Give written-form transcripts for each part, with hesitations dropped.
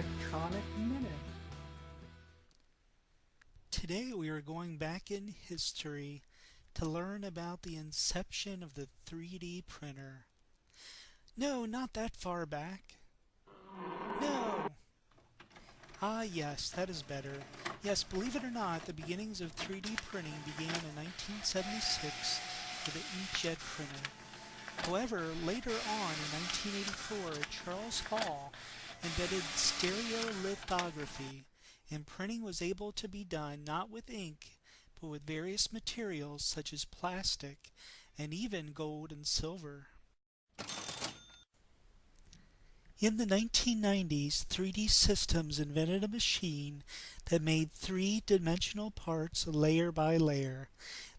Electronic Minute. Today we are going back in history to learn about the inception of the 3D printer. No, not that far back. No! Ah, yes, that is better. Yes, believe it or not, the beginnings of 3D printing began in 1976 with the inkjet printer. However, later on in 1984, Charles Hall invented stereolithography, and printing was able to be done not with ink, but with various materials such as plastic and even gold and silver. In the 1990s, 3D Systems invented a machine that made three-dimensional parts layer by layer.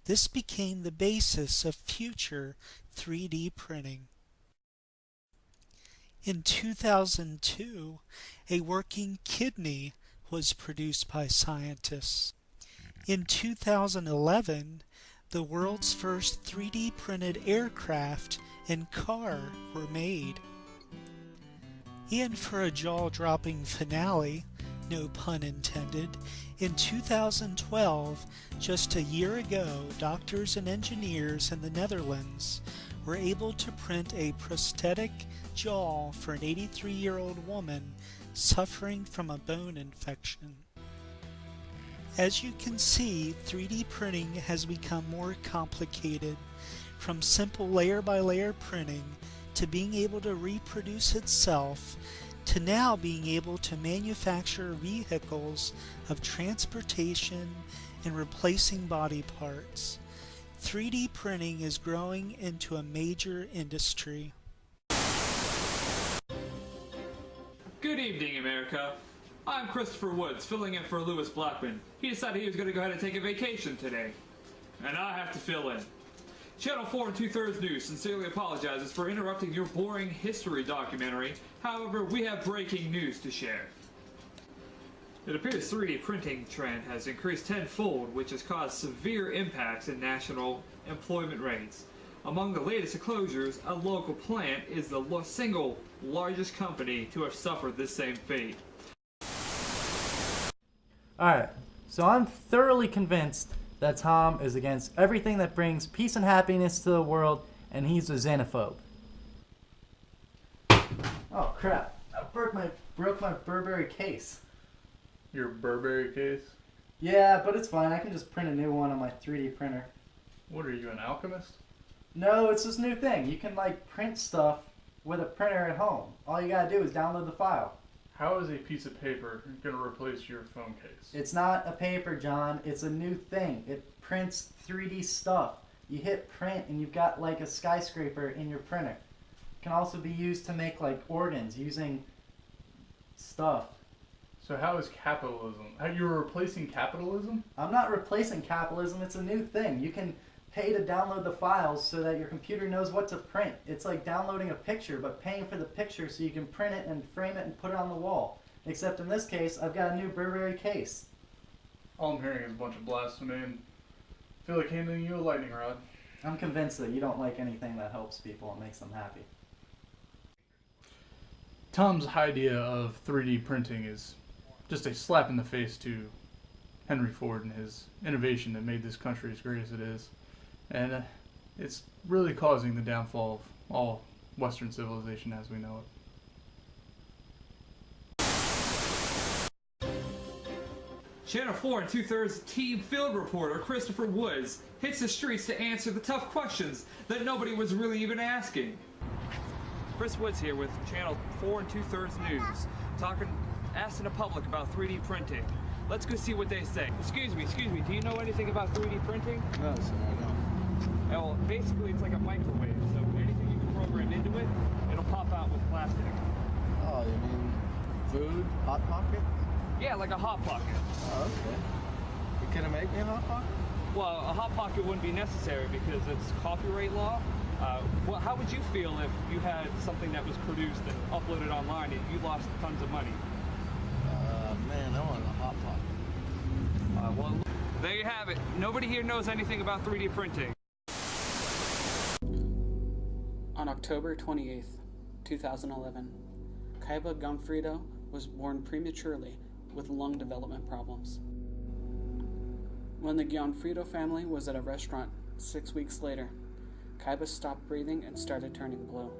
This became the basis of future 3D printing. In 2002, a working kidney was produced by scientists. In 2011, the world's first 3D printed aircraft and car were made. And for a jaw-dropping finale, no pun intended, in 2012, just a year ago, doctors and engineers in the Netherlands were able to print a prosthetic jaw for an 83-year-old woman suffering from a bone infection. As you can see, 3D printing has become more complicated, from simple layer-by-layer printing to being able to reproduce itself, to now being able to manufacture vehicles of transportation and replacing body parts. 3D printing is growing into a major industry. Good evening, America. I'm Christopher Woods, filling in for Lewis Blackman. He decided he was going to go ahead and take a vacation today, and I have to fill in. Channel 4 and 2/3 News sincerely apologizes for interrupting your boring history documentary. However, we have breaking news to share. It appears 3D printing trend has increased tenfold, which has caused severe impacts in national employment rates. Among the latest closures, a local plant is the single largest company to have suffered this same fate. Alright, so I'm thoroughly convinced that Tom is against everything that brings peace and happiness to the world, and he's a xenophobe. Oh crap, I broke my Burberry case. Your Burberry case? Yeah, but it's fine, I can just print a new one on my 3D printer. What are you, an alchemist? No, it's this new thing. You can like print stuff with a printer at home. All you gotta do is download the file. How is a piece of paper going to replace your phone case? It's not a paper, John. It's a new thing. It prints 3D stuff. You hit print and you've got like a skyscraper in your printer. It can also be used to make like organs using stuff. So how is capitalism? You're replacing capitalism? I'm not replacing capitalism. It's a new thing. You can pay to download the files so that your computer knows what to print. It's like downloading a picture, but paying for the picture so you can print it and frame it and put it on the wall. Except in this case, I've got a new Burberry case. All I'm hearing is a bunch of blasphemy and I feel like handing you a lightning rod. I'm convinced that you don't like anything that helps people and makes them happy. Tom's idea of 3D printing is just a slap in the face to Henry Ford and his innovation that made this country as great as it is. And it's really causing the downfall of all Western civilization as we know it. Channel 4 and 2/3 team field reporter Christopher Woods hits the streets to answer the tough questions that nobody was really even asking. Chris Woods here with Channel 4 and 2/3 News, asking the public about 3D printing. Let's go see what they say. Excuse me, do you know anything about 3D printing? No, sir, I don't. Well, basically it's like a microwave, so anything you can program into it, it'll pop out with plastic. Oh, you mean food? Hot Pocket? Yeah, like a Hot Pocket. Oh, okay. You couldn't make me a Hot Pocket? Well, a Hot Pocket wouldn't be necessary because it's copyright law. Well, how would you feel if you had something that was produced and uploaded online and you lost tons of money? Man, I want a Hot Pocket. Well, there you have it. Nobody here knows anything about 3D printing. On October 28th, 2011, Kaiba Gumfrido was born prematurely with lung development problems. When the Gianfrido family was at a restaurant 6 weeks later, Kaiba stopped breathing and started turning blue.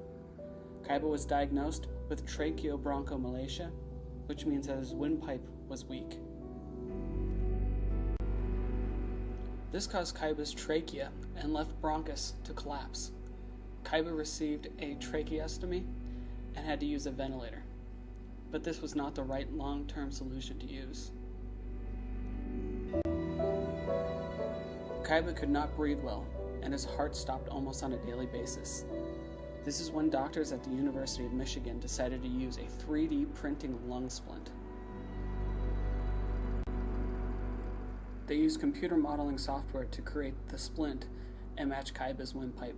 Kaiba was diagnosed with tracheobronchomalacia, which means that his windpipe was weak. This caused Kaiba's trachea and left bronchus to collapse. Kaiba received a tracheostomy and had to use a ventilator, but this was not the right long-term solution to use. Kaiba could not breathe well, and his heart stopped almost on a daily basis. This is when doctors at the University of Michigan decided to use a 3D printing lung splint. They used computer modeling software to create the splint and match Kaiba's windpipe.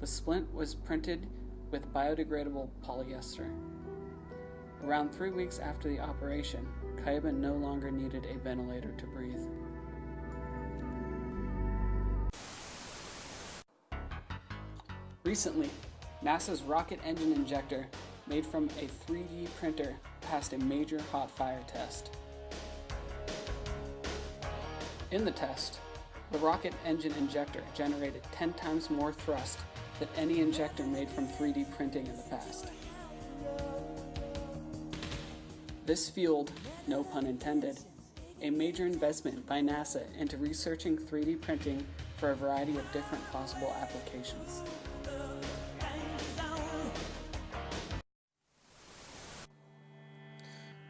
The splint was printed with biodegradable polyester. Around 3 weeks after the operation, Kaiba no longer needed a ventilator to breathe. Recently, NASA's rocket engine injector, made from a 3D printer, passed a major hot fire test. In the test, the rocket engine injector generated 10 times more thrust than any injector made from 3D printing in the past. This fueled, no pun intended, a major investment by NASA into researching 3D printing for a variety of different possible applications.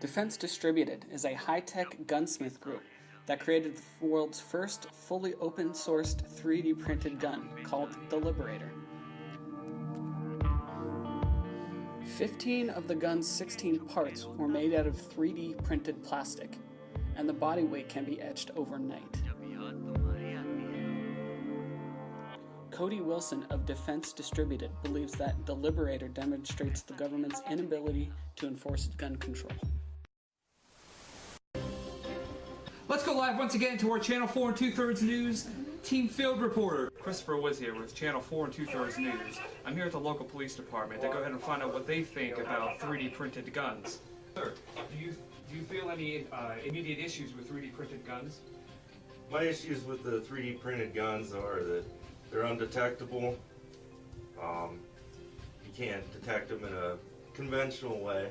Defense Distributed is a high-tech gunsmith group that created the world's first fully open-sourced 3D printed gun called the Liberator. 15 of the gun's 16 parts were made out of 3D printed plastic, and the body weight can be etched overnight. Cody Wilson of Defense Distributed believes that the Liberator demonstrates the government's inability to enforce gun control. Let's go live once again to our Channel 4 and 2/3 News team field reporter. Christopher Woods here with Channel 4 and 2/3 News. I'm here at the local police department to go ahead and find out what they think about 3D printed guns. Sir, do you feel any immediate issues with 3D printed guns? My issues with the 3D printed guns are that they're undetectable. You can't detect them in a conventional way.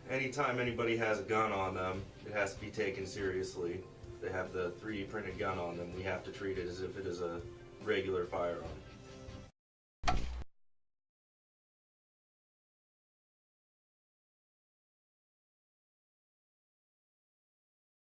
Anytime anybody has a gun on them, it has to be taken seriously. If they have the 3D printed gun on them, we have to treat it as if it is a regular firearm.